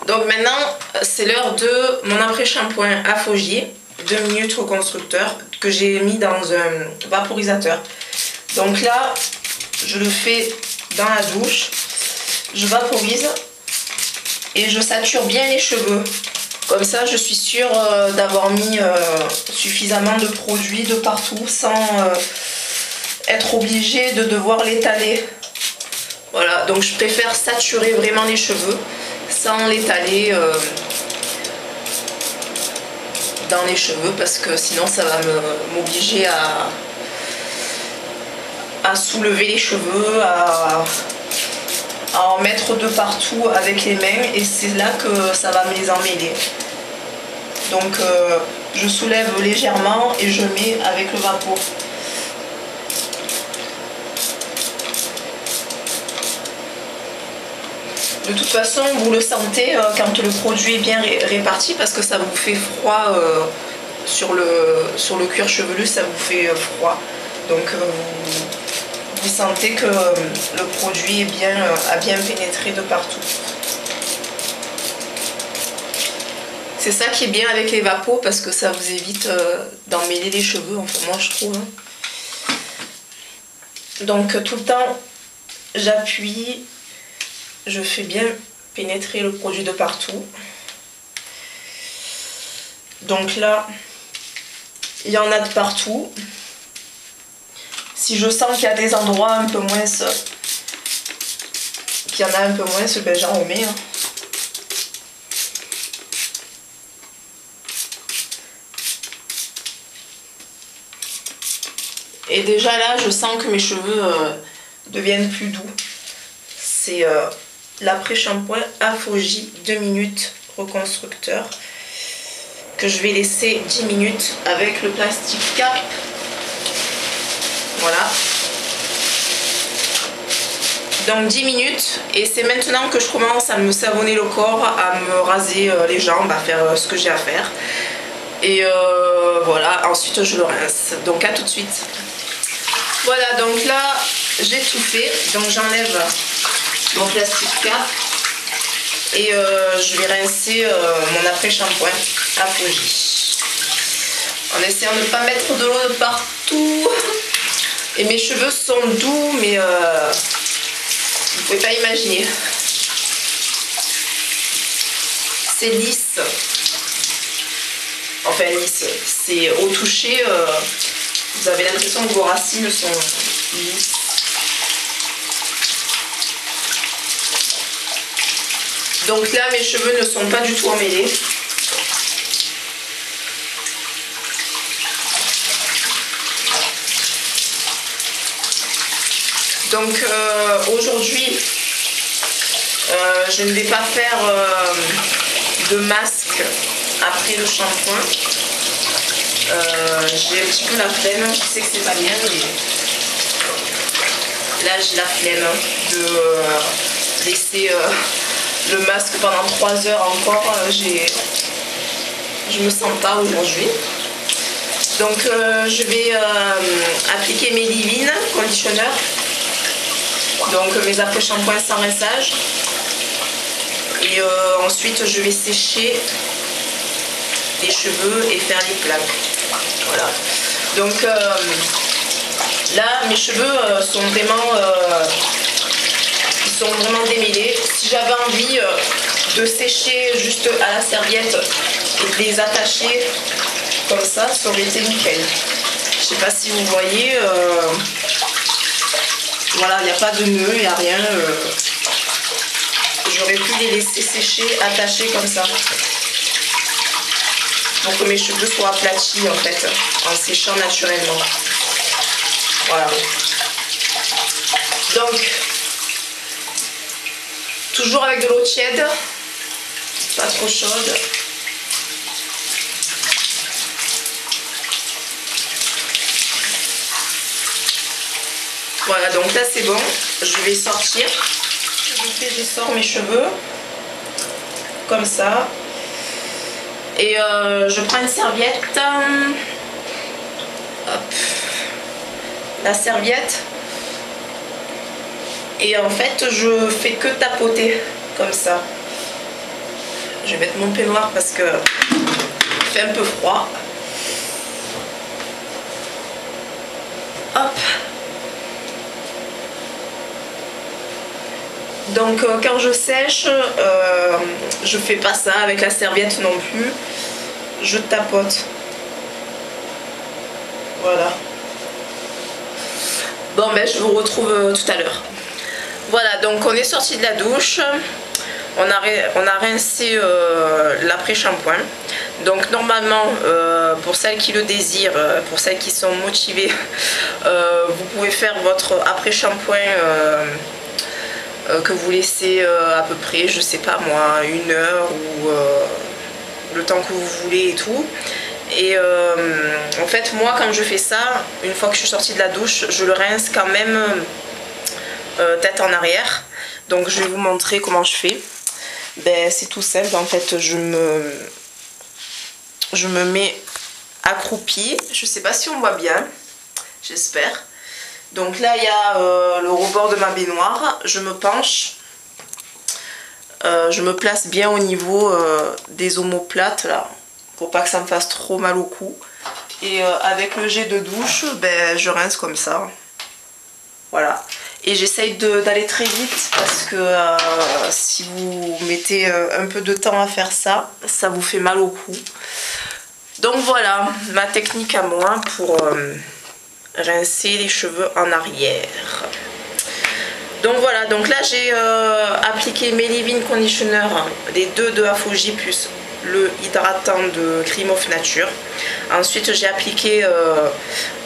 Donc maintenant, c'est l'heure de mon après-shampoing à Fogier, 2 minutes reconstructeur, que j'ai mis dans un vaporisateur. Donc là, je le fais dans la douche, je vaporise et je sature bien les cheveux. Comme ça, je suis sûre d'avoir mis suffisamment de produits de partout sans être obligée de devoir l'étaler. Voilà, donc je préfère saturer vraiment les cheveux sans l'étaler dans les cheveux parce que sinon ça va m'obliger à soulever les cheveux, à en mettre de partout avec les mains et c'est là que ça va me les emmêler. Donc je soulève légèrement et je mets avec le vapeau. De toute façon, vous le sentez quand le produit est bien réparti parce que ça vous fait froid sur le cuir chevelu, ça vous fait froid. Donc vous sentez que le produit a bien pénétré de partout. C'est ça qui est bien avec les vapos parce que ça vous évite d'emmêler les cheveux, enfin moi je trouve. Donc tout le temps, j'appuie. Je fais bien pénétrer le produit de partout. Donc là, il y en a de partout. Si je sens qu'il y a des endroits un peu moins, qu'il y en a un peu moins, ben j'en remets. Et déjà là, je sens que mes cheveux deviennent plus doux. C'est l'après-shampoing Afogi 2 minutes reconstructeur que je vais laisser 10 minutes avec le plastique cap. Voilà. Donc 10 minutes et c'est maintenant que je commence à me savonner le corps, à me raser les jambes, à faire ce que j'ai à faire. Et voilà, ensuite je le rince. Donc à tout de suite. Voilà, donc là j'ai tout fait. Donc j'enlève mon plastique cap et je vais rincer mon après-shampoing Afogi en essayant de ne pas mettre de l'eau de partout. Et mes cheveux sont doux mais vous pouvez pas imaginer, c'est lisse, enfin lisse, c'est au toucher, vous avez l'impression que vos racines sont lisses. Donc là, mes cheveux ne sont pas du tout emmêlés. Donc aujourd'hui, je ne vais pas faire de masque après le shampoing. J'ai un petit peu la flemme, je sais que c'est pas bien, mais là j'ai la flemme de laisser le masque pendant 3 heures encore, je me sens pas aujourd'hui. Donc je vais appliquer mes leave-in conditioner, donc mes après-shampoings sans rinçage. Et ensuite je vais sécher les cheveux et faire les plaques. Voilà. Donc là mes cheveux sont vraiment démêlés. Si j'avais envie de sécher juste à la serviette et de les attacher comme ça aurait été nickel. Je sais pas si vous voyez, voilà, il n'y a pas de nœud, il n'y a rien. J'aurais pu les laisser sécher, attachés comme ça, pour que mes cheveux soient aplatis en fait, en séchant naturellement. Voilà. Donc, toujours avec de l'eau tiède, pas trop chaude. Voilà, donc là c'est bon, je vais sortir. Je sors mes cheveux, comme ça. Et je prends une serviette. Hop. La serviette. Et en fait, je fais que tapoter, comme ça. Je vais mettre mon peignoir parce que il fait un peu froid. Hop. Donc quand je sèche, je fais pas ça avec la serviette non plus. Je tapote. Voilà. Bon ben je vous retrouve tout à l'heure. Voilà, donc on est sorti de la douche. On a rincé l'après-shampoing. Donc normalement, pour celles qui le désirent, pour celles qui sont motivées, vous pouvez faire votre après-shampoing que vous laissez à peu près, je sais pas moi, 1 heure ou le temps que vous voulez et tout. Et en fait moi quand je fais ça, une fois que je suis sortie de la douche, je le rince quand même tête en arrière. Donc je vais vous montrer comment je fais. Ben, c'est tout simple en fait, je me mets accroupie. Je sais pas si on voit bien, j'espère. Donc là il y a le rebord de ma baignoire, je me penche. Je me place bien au niveau des omoplates là, pour pas que ça me fasse trop mal au cou. Et avec le jet de douche, ben, je rince comme ça. Voilà. Et j'essaye d'aller très vite parce que si vous mettez un peu de temps à faire ça, ça vous fait mal au cou. Donc voilà, ma technique à moi pour rincer les cheveux en arrière. Donc voilà, donc là j'ai appliqué mes leave-in conditioner, les deux de Afoji plus le hydratant de Cream of Nature. Ensuite j'ai appliqué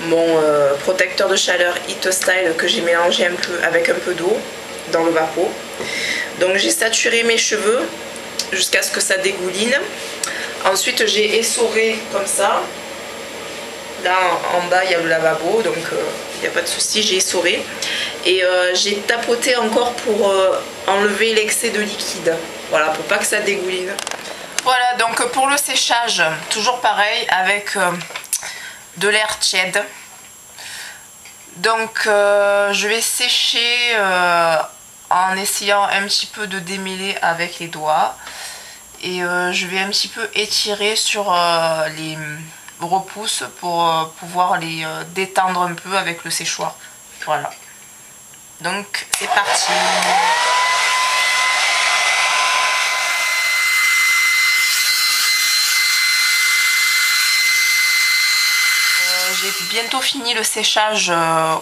mon protecteur de chaleur Heat Style que j'ai mélangé un peu avec un peu d'eau dans le vapeau. Donc j'ai saturé mes cheveux jusqu'à ce que ça dégouline. Ensuite j'ai essoré comme ça. Là en bas il y a le lavabo, donc il n'y a pas de souci, j'ai essoré. Et j'ai tapoté encore pour enlever l'excès de liquide. Voilà, pour pas que ça dégouline. Voilà, donc pour le séchage, toujours pareil avec de l'air tiède. Donc je vais sécher en essayant un petit peu de démêler avec les doigts. Et je vais un petit peu étirer sur les repousses pour pouvoir les détendre un peu avec le séchoir. Voilà. Donc c'est parti. J'ai bientôt fini le séchage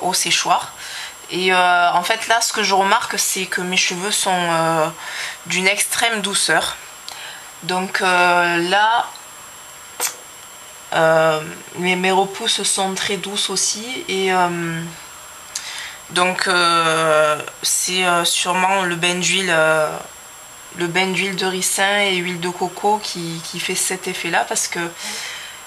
au séchoir. Et en fait là ce que je remarque c'est que mes cheveux sont d'une extrême douceur. Donc là mes repousses sont très douces aussi. Et donc c'est sûrement le bain d'huile de ricin et huile de coco qui fait cet effet là, parce que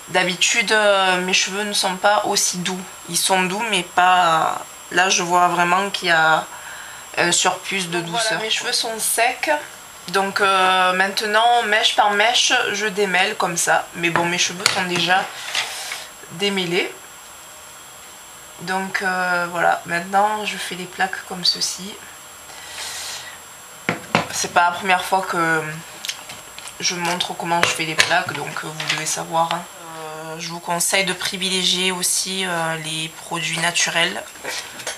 d'habitude mes cheveux ne sont pas aussi doux. Ils sont doux mais pas... Là je vois vraiment qu'il y a un surplus de douceur. Voilà, mes cheveux sont secs. Donc maintenant mèche par mèche je démêle comme ça. Mais bon, mes cheveux sont déjà démêlés. Donc voilà, maintenant je fais des plaques comme ceci. C'est pas la première fois que je montre comment je fais les plaques, donc vous devez savoir. Hein. Je vous conseille de privilégier aussi les produits naturels.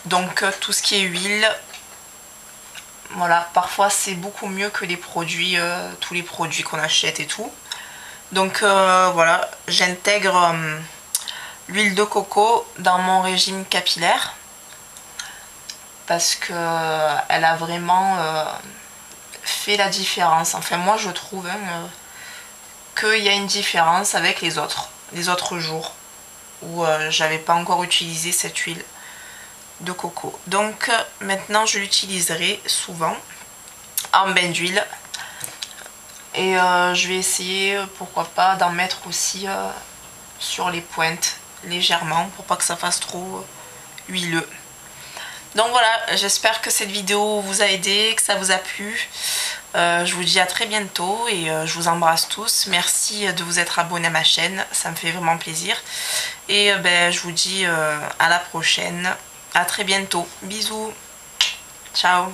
Donc tout ce qui est huile. Voilà, parfois c'est beaucoup mieux que les produits, tous les produits qu'on achète et tout. Donc voilà, j'intègre l'huile de coco dans mon régime capillaire parce que elle a vraiment fait la différence. Enfin moi je trouve qu'il y a une différence avec les autres jours où j'avais pas encore utilisé cette huile de coco. Donc maintenant je l'utiliserai souvent en bain d'huile. Et je vais essayer, pourquoi pas, d'en mettre aussi sur les pointes légèrement pour pas que ça fasse trop huileux. Donc voilà, j'espère que cette vidéo vous a aidé, que ça vous a plu. Je vous dis à très bientôt et je vous embrasse tous. Merci de vous être abonnés à ma chaîne, ça me fait vraiment plaisir. Et je vous dis à la prochaine, à très bientôt. Bisous, ciao.